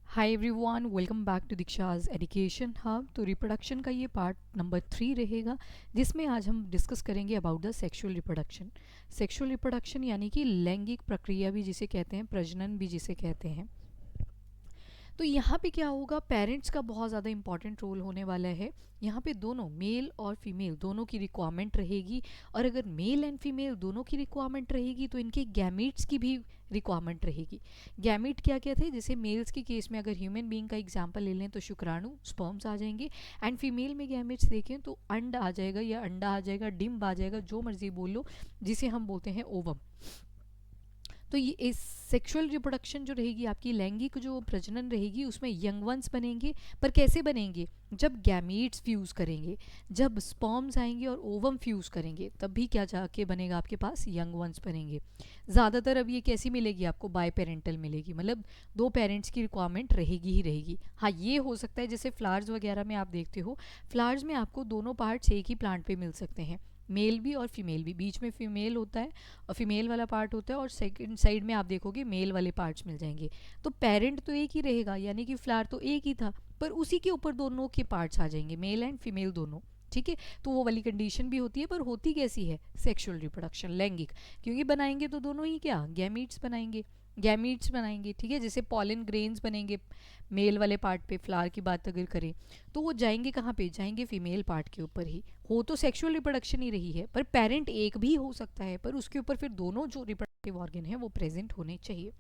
Hi everyone, welcome back to Deeksha's education hub. तो reproduction का ये पार्ट नंबर 3 रहेगा, जिसमें आज हम डिस्कस करेंगे about the sexual reproduction. Sexual reproduction यानी कि लैंगिक प्रक्रिया भी जिसे कहते हैं, प्रजनन भी जिसे कहते हैं। तो यहाँ पे क्या होगा, पेरेंट्स का बहुत ज़्यादा इंपॉर्टेंट रोल होने वाला है। यहाँ पे दोनों मेल और फीमेल दोनों की रिक्वायरमेंट रहेगी, और अगर मेल एंड फीमेल दोनों की रिक्वायरमेंट रहेगी तो इनके गैमीट्स की भी रिक्वायरमेंट रहेगी। गैमीट क्या क्या थे, जैसे मेल्स के केस में अगर ह्यूमन बीइंग का एग्जांपल ले लें तो शुक्राणु स्पर्म्स आ जाएंगे, एंड फीमेल में गैमीट्स देखें तो अंड आ जाएगा, या अंडा आ जाएगा, डिम्ब आ जाएगा, जो मर्जी बोल लो, जिसे हम बोलते हैं ओवम। तो ये इस सेक्सुअल रिप्रोडक्शन जो रहेगी, आपकी लैंगिक जो प्रजनन रहेगी, उसमें यंग वंस बनेंगे। पर कैसे बनेंगे? जब गैमीट्स फ्यूज़ करेंगे, जब स्पर्म्स आएंगे और ओवम फ्यूज़ करेंगे, तब भी क्या जाके बनेगा, आपके पास यंग वंस बनेंगे। ज़्यादातर अब ये कैसी मिलेगी आपको, बाय पेरेंटल मिलेगी, मतलब दो पेरेंट्स की रिक्वायरमेंट रहेगी ही रहेगी। हाँ, ये हो सकता है जैसे फ्लावर्स वगैरह में आप देखते हो, फ्लावर्स में आपको दोनों पार्ट्स एक ही प्लांट पे मिल सकते हैं, मेल भी और फीमेल भी। बीच में फीमेल होता है और फीमेल वाला पार्ट होता है, और सेकंड साइड में आप देखोगे मेल वाले पार्ट्स मिल जाएंगे। तो पेरेंट तो एक ही रहेगा, यानी कि फ्लावर तो एक ही था, पर उसी के ऊपर दोनों के पार्ट्स आ जाएंगे, मेल एंड फीमेल दोनों। ठीक है, तो वो वाली कंडीशन भी होती है, पर होती कैसी है, सेक्सुअल रिप्रोडक्शन लैंगिक, क्योंकि बनाएंगे तो दोनों ही क्या, गैमीट्स बनाएंगे, गैमीट्स बनाएंगे। ठीक है, जैसे पॉलन ग्रेन्स बनेंगे मेल वाले पार्ट पे, फ्लावर की बात अगर करें तो वो जाएंगे कहाँ पे, जाएंगे फीमेल पार्ट के ऊपर ही। हो तो सेक्सुअल रिप्रोडक्शन ही रही है, पर पेरेंट एक भी हो सकता है, पर उसके ऊपर फिर दोनों जो रिप्रोडक्टिव ऑर्गन है वो प्रेजेंट होने चाहिए।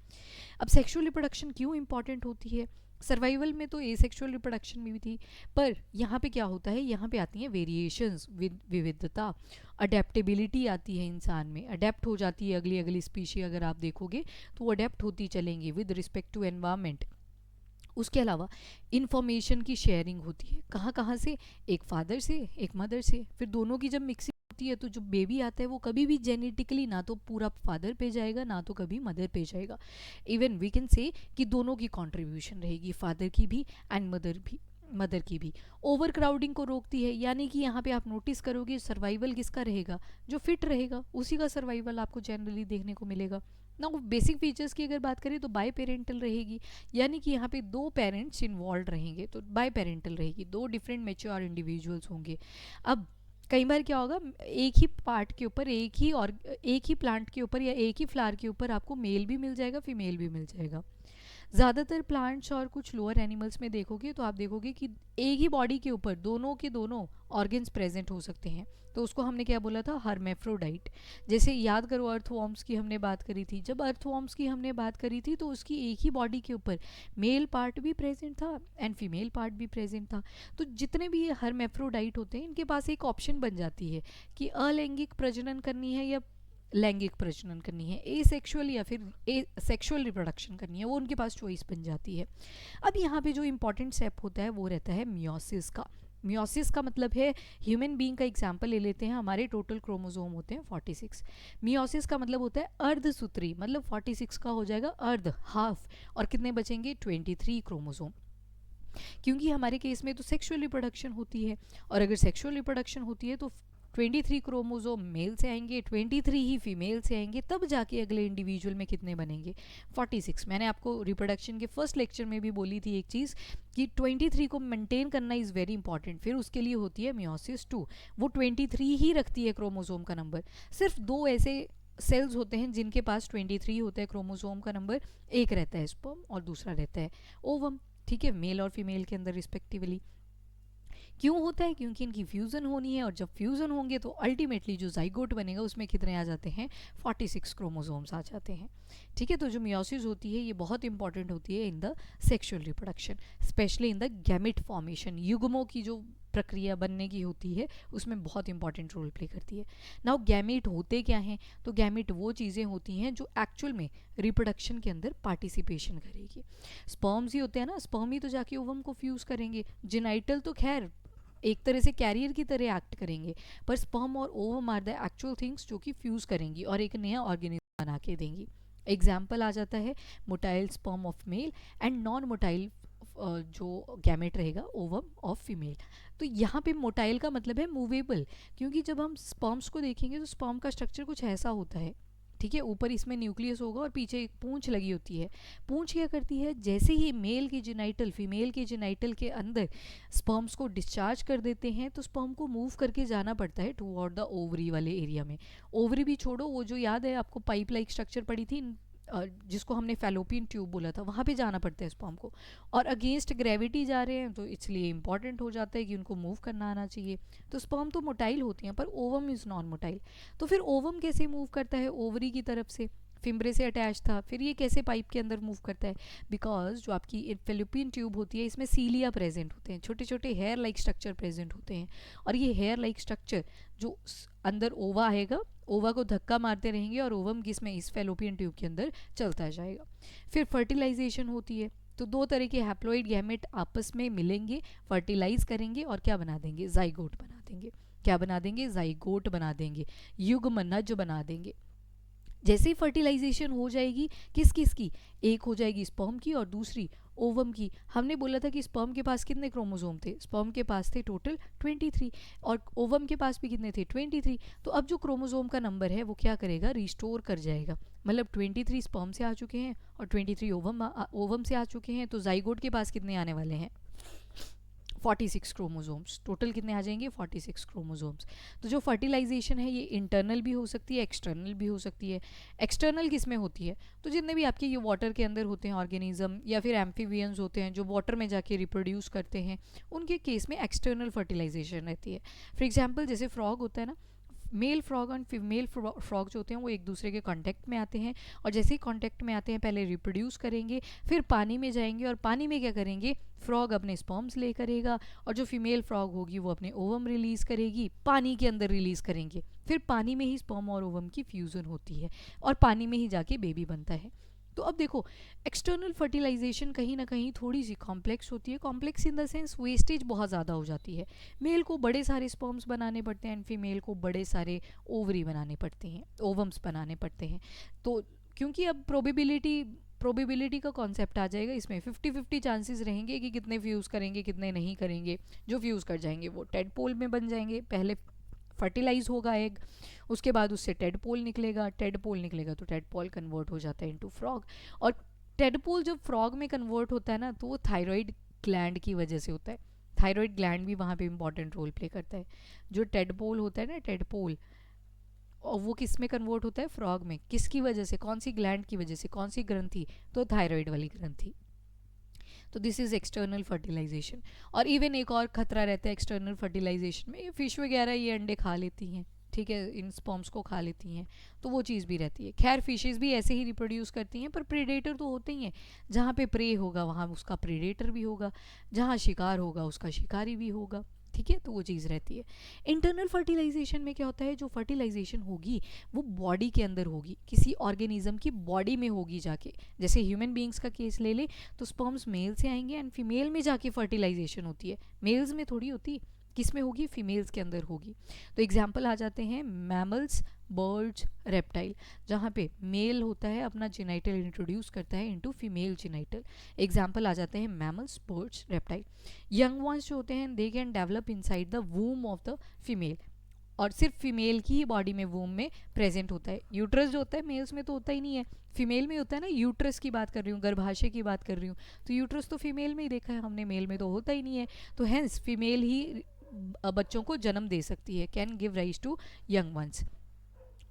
अब सेक्सुअल रिप्रोडक्शन क्यों इंपॉर्टेंट होती है? सर्वाइवल में तो एसेक्सुअल रिप्रोडक्शन में भी थी, पर यहाँ पे क्या होता है, यहाँ पे आती हैं वेरिएशंस, विविधता, अडेप्टेबिलिटी आती है इंसान में, अडेप्ट हो जाती है अगली अगली स्पीशी। अगर आप देखोगे तो वो अडेप्ट होती चलेंगी विद रिस्पेक्ट टू एनवायरमेंट। उसके अलावा इंफॉर्मेशन की शेयरिंग होती है, कहाँ कहाँ से, एक फादर से एक मदर से। फिर दोनों की जब मिक्सिंग होती है तो जो बेबी आता है वो कभी भी जेनेटिकली ना तो पूरा फादर पे जाएगा, ना तो कभी मदर पे जाएगा। इवन वी कैन से कि दोनों की कंट्रीब्यूशन रहेगी, फादर की भी एंड मदर की भी। ओवर क्राउडिंग को रोकती है, यानी कि यहाँ पे आप नोटिस करोगे सर्वाइवल किसका रहेगा, जो फिट रहेगा उसी का सर्वाइवल आपको जनरली देखने को मिलेगा ना। बेसिक फीचर्स की अगर बात करें तो बाय पेरेंटल रहेगी, यानी कि यहाँ पे दो पेरेंट्स इन्वॉल्व रहेंगे, तो बाय पेरेंटल रहेगी, दो डिफरेंट मेच्योर इंडिविजुअल्स होंगे। अब कई बार क्या होगा, एक ही पार्ट के ऊपर, एक ही प्लांट के ऊपर या एक ही फ्लावर के ऊपर आपको मेल भी मिल जाएगा, फीमेल भी मिल जाएगा। ज़्यादातर प्लांट्स और कुछ लोअर एनिमल्स में देखोगे तो आप देखोगे कि एक ही बॉडी के ऊपर दोनों के दोनों ऑर्गन्स प्रेजेंट हो सकते हैं, तो उसको हमने क्या बोला था, हर्मेफ्रोडाइट। जैसे याद करो अर्थवॉर्म्स की हमने बात करी थी, जब अर्थवॉर्म्स की हमने बात करी थी तो उसकी एक ही बॉडी के ऊपर मेल पार्ट भी प्रेजेंट था एंड फीमेल पार्ट भी प्रेजेंट था। तो जितने भी ये हर्मेफ्रोडाइट होते हैं, इनके पास एक ऑप्शन बन जाती है कि अलैंगिक प्रजनन करनी है या लैंगिक प्रजनन करनी है, ए सेक्सुअल या फिर ए सेक्सुअल रिप्रोडक्शन करनी है, वो उनके पास चॉइस बन जाती है। अब यहाँ पे जो इंपॉर्टेंट स्टेप होता है वो रहता है मियोसिस का। मियोसिस का मतलब है, ह्यूमन बीइंग का एग्जांपल ले लेते हैं, हमारे टोटल क्रोमोसोम होते हैं 46। मियोसिस का मतलब होता है अर्धसूत्री, मतलब 46 का हो जाएगा अर्ध, हाफ, और कितने बचेंगे, 23 क्रोमोसोम। क्योंकि हमारे केस में तो सेक्सुअल रिप्रोडक्शन होती है, और अगर सेक्सुअल रिप्रोडक्शन होती है तो 23 क्रोमोसोम मेल से आएंगे, 23 ही फीमेल से आएंगे, तब जाके अगले इंडिविजुअल में कितने बनेंगे, 46। मैंने आपको रिप्रोडक्शन के फर्स्ट लेक्चर में भी बोली थी एक चीज़ कि 23 को मेंटेन करना इज़ वेरी इंपॉर्टेंट। फिर उसके लिए होती है मियोसिस 2, वो 23 ही रखती है क्रोमोसोम का नंबर। सिर्फ दो ऐसे सेल्स होते हैं जिनके पास 23 होता है क्रोमोसोम का नंबर, एक रहता है स्पर्म और दूसरा रहता है ओवम। ठीक है, मेल और फीमेल के अंदर रिस्पेक्टिवली। क्यों होता है, क्योंकि इनकी फ्यूज़न होनी है, और जब फ्यूज़न होंगे तो अल्टीमेटली जो जाइगोट बनेगा उसमें कितने आ जाते हैं, 46 क्रोमोसोम्स आ जाते हैं। ठीक है, तो जो मियोसिस होती है ये बहुत इंपॉर्टेंट होती है in the sexual reproduction, specially in the gamete formation, युग्मों की जो प्रक्रिया बनने की होती है उसमें बहुत इंपॉर्टेंट रोल प्ले करती है। नाउ गैमेट होते क्या हैं, तो गैमेट वो चीज़ें होती हैं जो एक्चुअल में रिप्रोडक्शन के अंदर पार्टिसिपेशन करेगी। स्पर्म्स ही होते हैं ना, स्पर्म ही तो जाके ओवम को फ्यूज़ करेंगे। जेनाइटल तो खैर एक तरह से कैरियर की तरह एक्ट करेंगे, पर स्पर्म और ovum are the actual things जो कि फ्यूज़ करेंगी और एक नया ऑर्गेनिज्म बना के देंगी। एग्जाम्पल आ जाता है motile sperm of male and non motile जो गैमेट रहेगा ओवम ऑफ फीमेल। तो यहाँ पे मोटाइल का मतलब है मूवेबल, क्योंकि जब हम स्पर्म्स को देखेंगे तो स्पर्म का स्ट्रक्चर कुछ ऐसा होता है, ठीक है, ऊपर इसमें न्यूक्लियस होगा और पीछे एक पूंछ लगी होती है। पूंछ क्या करती है, जैसे ही मेल के जेनाइटल फीमेल के जेनाइटल के अंदर स्पर्म्स को डिस्चार्ज कर देते हैं तो स्पर्म को मूव करके जाना पड़ता है टुवर्ड द ओवरी वाले एरिया में। ओवरी भी छोड़ो, वो जो याद है आपको पाइप लाइक स्ट्रक्चर पड़ी थी जिसको हमने फैलोपियन ट्यूब बोला था, वहाँ पे जाना पड़ता है स्पर्म को, और अगेंस्ट ग्रेविटी जा रहे हैं तो इसलिए इंपॉर्टेंट हो जाता है कि उनको मूव करना आना चाहिए। तो स्पर्म तो मोटाइल होती हैं पर ओवम इज़ नॉन मोटाइल। तो फिर ओवम कैसे मूव करता है, ओवरी की तरफ से, फिम्ब्रे से अटैच था, फिर ये कैसे पाइप के अंदर मूव करता है, बिकॉज जो आपकी फैलोपियन ट्यूब होती है इसमें सीलिया प्रेजेंट होते हैं, छोटे छोटे हेयर लाइक स्ट्रक्चर प्रेजेंट होते हैं, और ये हेयर लाइक स्ट्रक्चर जो अंदर ओवा आएगा, ओवा को धक्का मारते रहेंगे और ओवम किसमें, इस फैलोपियन ट्यूब के अंदर चलता जाएगा। फिर फर्टिलाइजेशन होती है, तो दो तरह के हैप्लॉइड गैमेट आपस में मिलेंगे, फर्टिलाइज करेंगे और क्या बना देंगे, जाइगोट बना देंगे। क्या बना देंगे, जाइगोट बना देंगे, युग्मनज बना देंगे। जैसे ही फर्टिलाइजेशन हो जाएगी किस किस की, एक हो जाएगी स्पर्म की और दूसरी ओवम की। हमने बोला था कि स्पर्म के पास कितने क्रोमोसोम थे, स्पर्म के पास थे टोटल 23 और ओवम के पास भी कितने थे 23। तो अब जो क्रोमोसोम का नंबर है वो क्या करेगा, रिस्टोर कर जाएगा, मतलब 23 स्पर्म से आ चुके हैं और 23 ओवम से आ चुके हैं, तो जाइगोट के पास कितने आने वाले हैं, 46 क्रोमोसोम्स। टोटल कितने आ जाएंगे, 46 क्रोमोसोम्स। तो जो फर्टिलाइजेशन है ये इंटरनल भी हो सकती है, एक्सटर्नल भी हो सकती है। एक्सटर्नल किस में होती है, तो जितने भी आपके ये वाटर के अंदर होते हैं ऑर्गेनिज्म या फिर एम्फीबियंस होते हैं जो वाटर में जाके रिप्रोड्यूस करते हैं, उनके केस में एक्सटर्नल फर्टिलाइजेशन रहती है। फॉर एग्जाम्पल जैसे फ्रॉग होता है ना, मेल फ्रॉग और फीमेल फ्रॉग जो होते हैं वो एक दूसरे के कांटेक्ट में आते हैं, और जैसे ही कांटेक्ट में आते हैं पहले रिप्रोड्यूस करेंगे, फिर पानी में जाएंगे और पानी में क्या करेंगे, फ्रॉग अपने स्पर्म्स ले करेगा और जो फीमेल फ्रॉग होगी वो अपने ओवम रिलीज़ करेगी, पानी के अंदर रिलीज़ करेंगे, फिर पानी में ही स्पर्म और ओवम की फ्यूज़न होती है और पानी में ही जाके बेबी बनता है। तो अब देखो एक्सटर्नल फर्टिलाइजेशन कहीं ना कहीं थोड़ी सी कॉम्प्लेक्स होती है, complex in the sense wastage बहुत ज़्यादा हो जाती है। मेल को बड़े सारे स्पर्म्स बनाने पड़ते हैं एंड फीमेल को बड़े सारे ओवरी बनाने पड़ते हैं, ओवम्स बनाने पड़ते हैं। तो क्योंकि अब प्रोबेबिलिटी का कॉन्सेप्ट आ जाएगा इसमें, 50-50 चांसेस रहेंगे कि कितने फ्यूज़ करेंगे कितने नहीं करेंगे। जो फ्यूज़ कर जाएंगे वो टेडपोल में बन जाएंगे, पहले फर्टिलाइज होगा एग, उसके बाद उससे टेडपोल निकलेगा, टेडपोल निकलेगा तो टेडपोल कन्वर्ट हो जाता है इनटू फ्रॉग। और टेडपोल जब फ्रॉग में कन्वर्ट होता है ना तो वो थायराइड ग्लैंड की वजह से होता है। थायराइड ग्लैंड भी वहाँ पे इंपॉर्टेंट रोल प्ले करता है। जो टेडपोल होता है ना, टेडपोल, और वो किस में कन्वर्ट होता है, फ्रॉग में। किसकी वजह से, कौन सी ग्लैंड की वजह से, कौन सी ग्रंथि, तो थायराइड वाली ग्रंथि। तो दिस इज़ एक्सटर्नल फर्टिलाइजेशन। और इवन एक और खतरा रहता है एक्सटर्नल फर्टिलाइजेशन में, फिश वगैरह ये अंडे खा लेती हैं, ठीक है, इन स्पर्म्स को खा लेती हैं, तो वो चीज़ भी रहती है। खैर फिशेस भी ऐसे ही रिप्रोड्यूस करती हैं, पर प्रेडेटर तो होते ही हैं, जहाँ पे प्रे होगा वहाँ उसका प्रेडेटर भी होगा, जहाँ शिकार होगा उसका शिकारी भी होगा, ठीक है, तो वो चीज़ रहती है। इंटरनल फर्टिलाइजेशन में क्या होता है, जो फर्टिलाइजेशन होगी वो बॉडी के अंदर होगी, किसी ऑर्गेनिज्म की बॉडी में होगी जाके। जैसे ह्यूमन बींग्स का केस ले ले तो स्पर्म्स मेल से आएंगे एंड फीमेल में जाके फर्टिलाइजेशन होती है, मेल्स में थोड़ी होती, किस में होगी, फीमेल्स के अंदर होगी। तो एग्जाम्पल आ जाते हैं मैमल्स, बर्ड्स, रेप्टाइल, जहाँ पे मेल होता है अपना जेनाइटल इंट्रोड्यूस करता है इनटू फीमेल जेनाइटल। एग्जाम्पल आ जाते हैं mammals, birds, reptile. Young ones जो होते हैं they can develop inside the वूम of the female, और सिर्फ फीमेल की ही बॉडी में वूम में प्रेजेंट होता है। यूट्रस जो होता है मेल्स में तो होता ही नहीं है, फीमेल में होता है ना। यूट्रस की बात कर रही हूँ, गर्भाशय की बात कर रही हूँ, तो यूट्रस तो फीमेल में ही देखा है हमने, मेल में तो होता ही नहीं है। तो हेंस फीमेल ही बच्चों को जन्म दे सकती है, can give rise to young ones.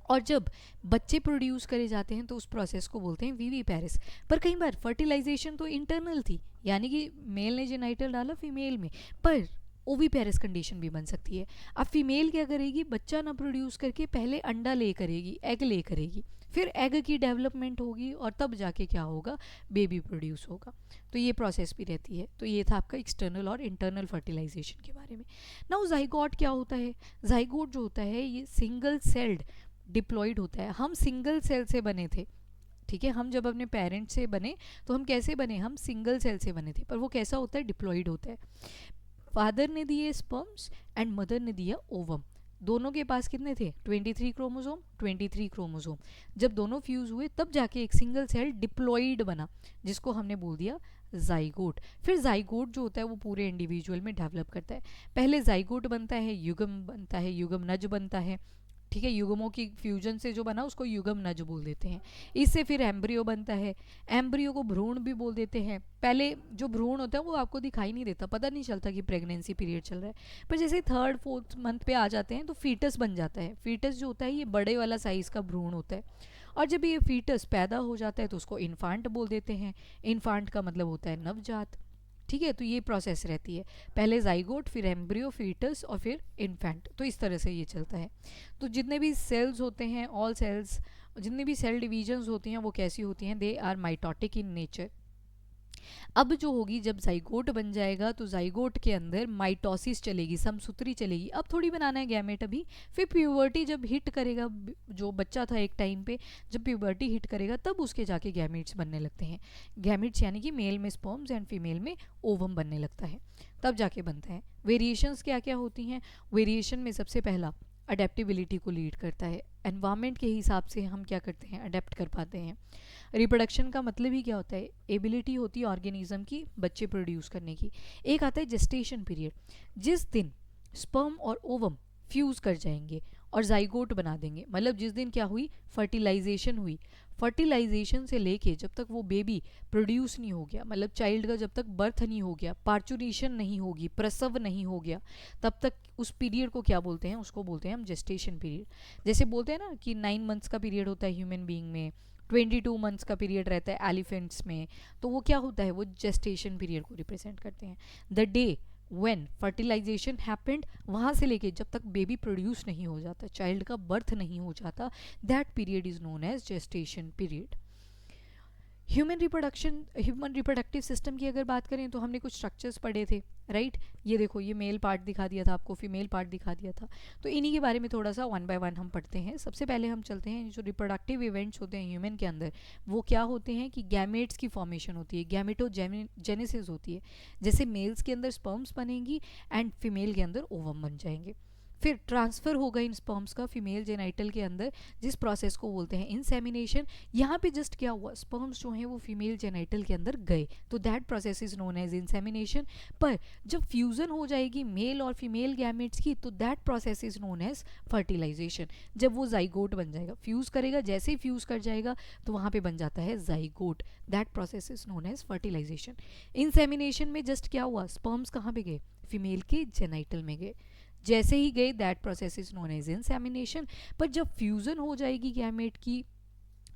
और जब बच्चे प्रोड्यूस करे जाते हैं तो उस प्रोसेस को बोलते हैं वीवी पैरिस। पर कई बार फर्टिलाइजेशन तो इंटरनल थी, यानी कि मेल ने जेनाइटल डाला फीमेल में, पर ओवी पैरिस कंडीशन भी बन सकती है। अब फीमेल क्या करेगी, बच्चा ना प्रोड्यूस करके पहले अंडा ले करेगी, एग ले करेगी, फिर एग की डेवलपमेंट होगी और तब जाके क्या होगा, बेबी प्रोड्यूस होगा। तो ये प्रोसेस भी रहती है। तो ये था आपका एक्सटर्नल और इंटरनल फर्टिलाइजेशन के बारे में। नाउ जाइगोट क्या होता है, जाइगोट जो होता है ये सिंगल सेल्ड डिप्लॉयड होता है। हम सिंगल सेल से बने थे, ठीक है, हम जब अपने पेरेंट्स से बने तो हम कैसे बने, हम सिंगल सेल से बने थे, पर वो कैसा होता है, डिप्लॉयड होता है। फादर ने दिए स्पर्म्स एंड मदर ने दिया ओवम। दोनों के पास कितने थे, 23 क्रोमोसोम, 23 क्रोमोसोम। जब दोनों फ्यूज हुए तब जाके एक सिंगल सेल डिप्लॉयड बना, जिसको हमने बोल दिया जाइगोट। फिर जाइगोट जो होता है वो पूरे इंडिविजुअल में डेवलप करता है। पहले जाइगोट बनता है, युग्म बनता है, युग्मनज बनता है, ठीक है, युग्मों की फ्यूजन से जो बना उसको युग्म नज बोल देते हैं। इससे फिर एम्ब्रियो बनता है, एम्ब्रियो को भ्रूण भी बोल देते हैं। पहले जो भ्रूण होता है वो आपको दिखाई नहीं देता, पता नहीं चलता कि प्रेगनेंसी पीरियड चल रहा है, पर जैसे 3rd-4th मंथ पे आ जाते हैं तो फीटस बन जाता है। फीटस जो होता है ये बड़े वाला साइज़ का भ्रूण होता है, और जब ये फीटस पैदा हो जाता है तो उसको इन्फांट बोल देते हैं। इन्फांट का मतलब होता है नवजात। ठीक है, तो ये प्रोसेस रहती है, पहले जाइगोट, फिर एम्ब्रियो, फीटस और फिर इन्फेंट, तो इस तरह से ये चलता है। तो जितने भी सेल्स होते हैं, ऑल सेल्स, जितनी भी सेल डिवीजन्स होती हैं वो कैसी होती हैं, they are mitotic in nature. अब जो होगी, जब जाइगोट बन जाएगा तो जाइगोट के अंदर माइटोसिस चलेगी, समसूत्री चलेगी। अब थोड़ी बनाना है गैमेट अभी। फिर प्यूबर्टी जब हिट करेगा, जो बच्चा था एक टाइम पे, जब प्यूबर्टी हिट करेगा तब उसके जाके गैमेट्स बनने लगते हैं। गैमेट्स यानी कि मेल में स्पर्म्स एंड फीमेल में ओवम बनने लगता है, तब जाके बनता है। वेरिएशंस क्या क्या होती हैं, वेरिएशन में सबसे पहला अडेप्टिबिलिटी को लीड करता है। एनवायरनमेंट के हिसाब से हम क्या करते हैं, अडेप्ट कर पाते हैं। रिप्रोडक्शन का मतलब ही क्या होता है, एबिलिटी होती है ऑर्गेनिज्म की बच्चे प्रोड्यूस करने की। एक आता है जेस्टेशन पीरियड, जिस दिन स्पर्म और ओवम फ्यूज कर जाएंगे और जाइगोट बना देंगे, मतलब जिस दिन क्या हुई, फर्टिलाइजेशन हुई। फर्टिलाइजेशन से लेके जब तक वो बेबी प्रोड्यूस नहीं हो गया, मतलब चाइल्ड का जब तक बर्थ नहीं हो गया, पार्चुरेशन नहीं होगी, प्रसव नहीं हो गया, तब तक उस पीरियड को क्या बोलते हैं, उसको बोलते हैं हम जेस्टेशन पीरियड। जैसे बोलते हैं ना कि 9 मंथ्स का पीरियड होता है ह्यूमन बीइंग में, 22 मंथ्स का पीरियड रहता है एलिफेंट्स में, तो वो क्या होता है, वो जेस्टेशन पीरियड को रिप्रेजेंट करते हैं। The day when fertilisation happened, वहाँ से लेके जब तक बेबी प्रोड्यूस नहीं हो जाता, चाइल्ड का बर्थ नहीं हो जाता, that period is known as gestation period. Human reproductive system की अगर बात करें तो हमने कुछ स्ट्रक्चर्स पढ़े थे, राइट। ये देखो, ये मेल पार्ट दिखा दिया था आपको, फीमेल पार्ट दिखा दिया था, तो इन्हीं के बारे में थोड़ा सा 1 बाय 1 हम पढ़ते हैं। सबसे पहले हम चलते हैं, जो रिप्रोडक्टिव इवेंट्स होते हैं ह्यूमन के अंदर, वो क्या होते हैं कि गैमेट्स की फॉर्मेशन होती है, गैमेटोजेनेसिस होती है। जैसे मेल्स के अंदर स्पर्म्स बनेंगी एंड फीमेल के अंदर ओवम बन जाएंगे। फिर ट्रांसफ़र होगा इन स्पर्म्स का फीमेल जेनाइटल के अंदर, जिस प्रोसेस को बोलते हैं इंसेमिनेशन। यहाँ पे जस्ट क्या हुआ, स्पर्म्स जो हैं वो फीमेल जेनाइटल के अंदर गए, तो that process is known as insemination. पर जब फ्यूज़न हो जाएगी मेल और फीमेल गैमेट्स की, तो that process is known as fertilisation. जब वो जाइगोट बन जाएगा, फ्यूज़ करेगा, जैसे ही फ्यूज़ कर जाएगा तो वहाँ पे बन जाता है zygote, that process is known as fertilisation. Insemination में जस्ट क्या हुआ, स्पर्म्स कहाँ पे गए, फीमेल के जेनाइटल में गए, जैसे ही गए that process is known as insemination. पर जब फ्यूजन हो जाएगी गैमेट की,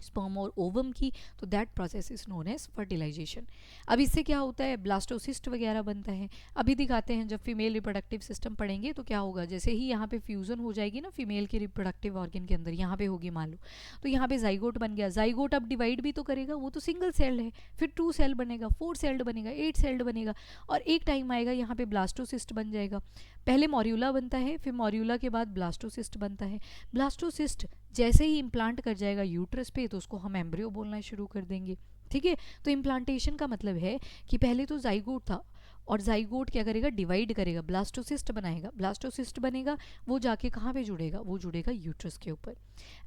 स्पर्म और ओवम की, तो that process is known as fertilisation. अब इससे क्या होता है, ब्लास्टोसिस्ट वगैरह बनता है। अभी दिखाते हैं, जब फीमेल रिप्रोडक्टिव सिस्टम पढ़ेंगे तो क्या होगा, जैसे ही यहाँ पे फ्यूजन हो जाएगी ना फीमेल के रिप्रोडक्टिव ऑर्गन के अंदर, यहाँ पे होगी मान लो, तो यहाँ पे जाइगोट बन गया। जाइगोट अब डिवाइड भी तो करेगा, वो तो सिंगल सेल्ड है, फिर 2 सेल बनेगा, 4 सेल्ड बनेगा, 8 सेल्ड बनेगा, और एक टाइम आएगा यहाँ पे ब्लास्टोसिस्ट बन जाएगा। पहले मॉर्यूला बनता है, फिर मॉर्यूला के बाद ब्लास्टोसिस्ट बनता है। ब्लास्टोसिस्ट जैसे ही इम्प्लांट कर जाएगा यूट्रस पे, तो उसको हम एम्ब्रियो बोलना शुरू कर देंगे, ठीक है। तो इम्प्लांटेशन का मतलब है कि पहले तो जाइगोट था, और जाइगोट क्या करेगा, डिवाइड करेगा, ब्लास्टोसिस्ट बनाएगा, ब्लास्टोसिस्ट बनेगा, वो जाके कहाँ पे जुड़ेगा, वो जुड़ेगा यूट्रस के ऊपर।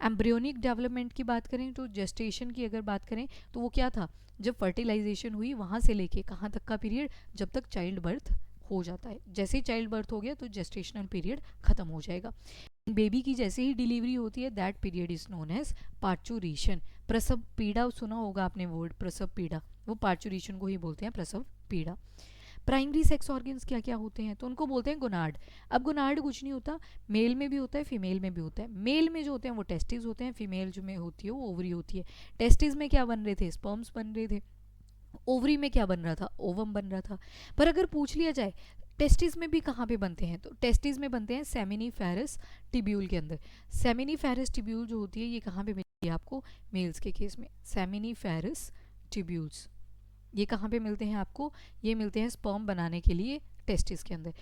एम्ब्रियोनिक डेवलपमेंट की बात करें तो जेस्टेशन की अगर बात करें तो वो क्या था, जब फर्टिलाइजेशन हुई वहाँ से लेके कहाँ तक का पीरियड, जब तक चाइल्ड बर्थ हो जाता है। जैसे ही चाइल्ड बर्थ हो गया तो जेस्टेशनल पीरियड खत्म हो जाएगा। बेबी की जैसे ही डिलीवरी होती है, that period is known as parturition. प्रसव पीड़ा सुना होगा आपने वर्ड, प्रसव पीड़ा, वो पार्चुरेशन को ही बोलते हैं प्रसव पीड़ा। प्राइमरी सेक्स ऑर्गन्स क्या क्या होते हैं, तो उनको बोलते हैं गोनाड। अब गोनाड कुछ नहीं होता, मेल में भी होता है, फीमेल में भी होता है। मेल में जो होते हैं वो टेस्टिस होते हैं, फीमेल जो में होती है वो ओवरी होती है। टेस्टिस में क्या बन रहे थे, स्पर्म्स बन रहे थे, ओवरी में क्या बन रहा था, ओवम बन रहा था। पर अगर पूछ लिया जाए टेस्टिस में भी कहाँ पे बनते हैं, तो टेस्टिस में बनते हैं सेमिनिफेरस टिब्यूल के अंदर। सेमिनिफेरस टिब्यूल जो होती है ये कहाँ पे मिलती है आपको, मेल्स के केस में सेमिनिफेरस टिब्यूल्स, ये कहाँ पे मिलते हैं आपको, ये मिलते हैं स्पर्म बनाने के लिए टेस्टिस के अंदर।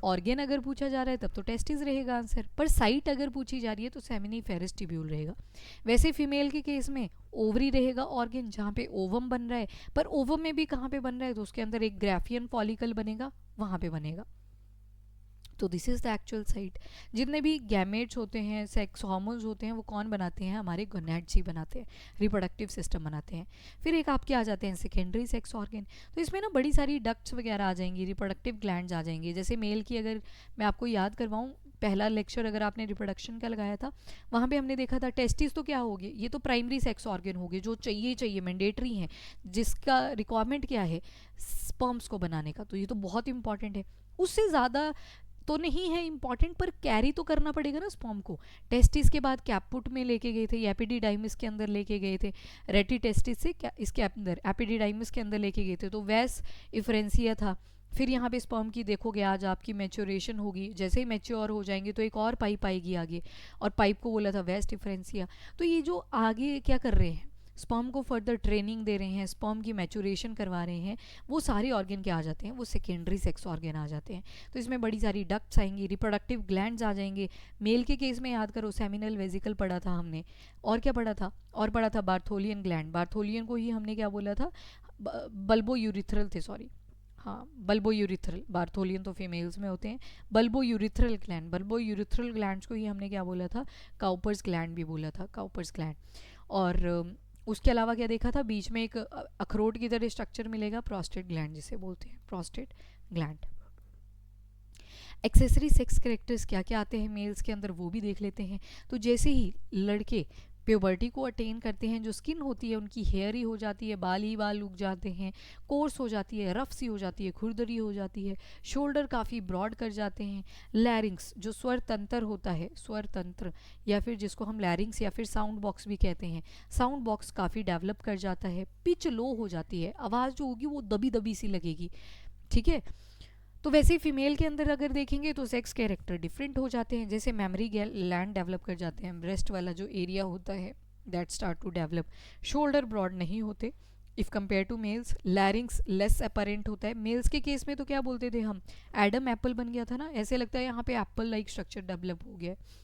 ऑर्गेन अगर पूछा जा रहा है तब तो टेस्टिस रहेगा आंसर, पर साइट अगर पूछी जा रही है तो सेमिनिफेरस टिब्यूल रहेगा। वैसे फीमेल के केस में ओवरी रहेगा ऑर्गेन, जहाँ पे ओवम बन रहा है, पर ओवम में भी कहाँ पे बन रहा है, तो उसके अंदर एक ग्राफियन फॉलिकल बनेगा, वहाँ पे बनेगा। तो this is the actual site. जितने भी गैमेट्स होते हैं, सेक्स हार्मोन्स होते हैं, वो कौन बनाते हैं, हमारे गोनैड्स ही बनाते हैं, रिप्रोडक्टिव सिस्टम बनाते हैं। फिर एक आपके आ जाते हैं सेकेंडरी सेक्स ऑर्गन, तो इसमें ना बड़ी सारी डक्ट्स वगैरह आ जाएंगी, रिप्रोडक्टिव ग्लैंड्स आ जाएंगी। जैसे मेल की अगर मैं आपको याद करवाऊँ, पहला लेक्चर अगर आपने रिप्रोडक्शन का लगाया था, वहाँ पे हमने देखा था टेस्टिस तो क्या होगी, ये तो प्राइमरी सेक्स ऑर्गन होगी जो चाहिए मैंडेटरी हैं, जिसका रिक्वायरमेंट क्या है स्पर्म्स को बनाने का, तो ये तो बहुत इंपॉर्टेंट है। उससे ज़्यादा तो नहीं है इंपॉर्टेंट, पर कैरी तो करना पड़ेगा ना स्पर्म को। टेस्टिस के बाद कैपुट में लेके गए थे, एपिडिडाइमिस के अंदर लेके गए थे, रेटी टेस्टिस से इसके अंदर एपिडिडाइमिस के अंदर लेके गए थे, तो वैस इफ्रेंसिया था। फिर यहाँ पे स्पर्म की देखोगे आज आपकी मैच्योरेशन होगी, जैसे ही मैच्योर हो जाएंगे तो एक और पाइप आएगी आगे, और पाइप को बोला था वेस्ट डिफरेंसिया। तो ये जो आगे क्या कर रहे हैं, स्पर्म को फर्दर ट्रेनिंग दे रहे हैं, स्पर्म की मैच्योरेशन करवा रहे हैं, वो सारे ऑर्गन क्या आ जाते हैं, वो सेकेंडरी सेक्स ऑर्गन आ जाते हैं। तो इसमें बड़ी सारी डक्ट्स आएंगी, रिप्रोडक्टिव ग्लैंड्स आ जाएंगे। मेल के केस में याद करो सेमिनल वेजिकल पढ़ा था हमने, और क्या पढ़ा था, और पढ़ा था बार्थोलियन ग्लैंड। बार्थोलियन को ही हमने क्या बोला था, बल्बो यूरिथ्रल थे, सॉरी, हाँ बल्बो यूरिथ्रल, बार्थोलियन तो फीमेल्स में होते हैं। Bulbo urethral gland, bulbo urethral glands को ही हमने क्या बोला था, काउपर्स ग्लैंड भी बोला था, काउपर्स ग्लैंड। और उसके अलावा क्या देखा था, बीच में एक अखरोट की तरह स्ट्रक्चर मिलेगा, प्रोस्टेट ग्लैंड जिसे बोलते हैं, prostate gland. Accessory sex characters क्या क्या आते हैं मेल्स के अंदर वो भी देख लेते हैं। तो जैसे ही लड़के प्यूबर्टी को अटेन करते हैं, जो स्किन होती है उनकी हेयरी हो जाती है, बाल ही बाल उग जाते हैं, कोर्स हो जाती है, रफ सी हो जाती है, खुरदरी हो जाती है, शोल्डर काफ़ी ब्रॉड कर जाते हैं, लैरिंग्स जो स्वर तंत्र होता है, स्वर तंत्र या फिर जिसको हम लैरिंग्स या फिर साउंड बॉक्स भी कहते हैं, साउंड बॉक्स काफ़ी डेवलप कर जाता है, पिच लो हो जाती है, आवाज़ जो होगी वो दबी दबी सी लगेगी, ठीक है। तो वैसे ही फीमेल के अंदर अगर देखेंगे तो सेक्स कैरेक्टर डिफरेंट हो जाते हैं, जैसे मेमोरी लैंड डेवलप कर जाते हैं, ब्रेस्ट वाला जो एरिया होता है that start to develop, shoulder broad नहीं होते if compare to males, larynx less apparent होता है। मेल्स के केस में तो क्या बोलते थे हम, एडम एप्पल बन गया था ना, ऐसे लगता है यहाँ पे एप्पल लाइक स्ट्रक्चर डेवलप हो गया है।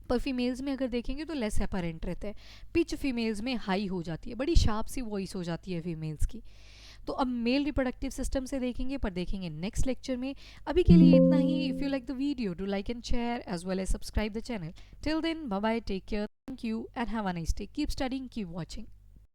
पर फीमेल्स में अगर देखेंगे तो लेस अपरेंट रहता है, पिच फीमेल्स में हाई हो जाती है, बड़ी शार्प सी वॉइस हो जाती है फीमेल्स की। तो अब मेल रिप्रोडक्टिव सिस्टम से देखेंगे, पर देखेंगे नेक्स्ट लेक्चर में। अभी के लिए इतना ही। If you like the video do like and share as well as subscribe the channel. Till then bye bye, take care, thank you and have a nice day, keep studying, keep watching.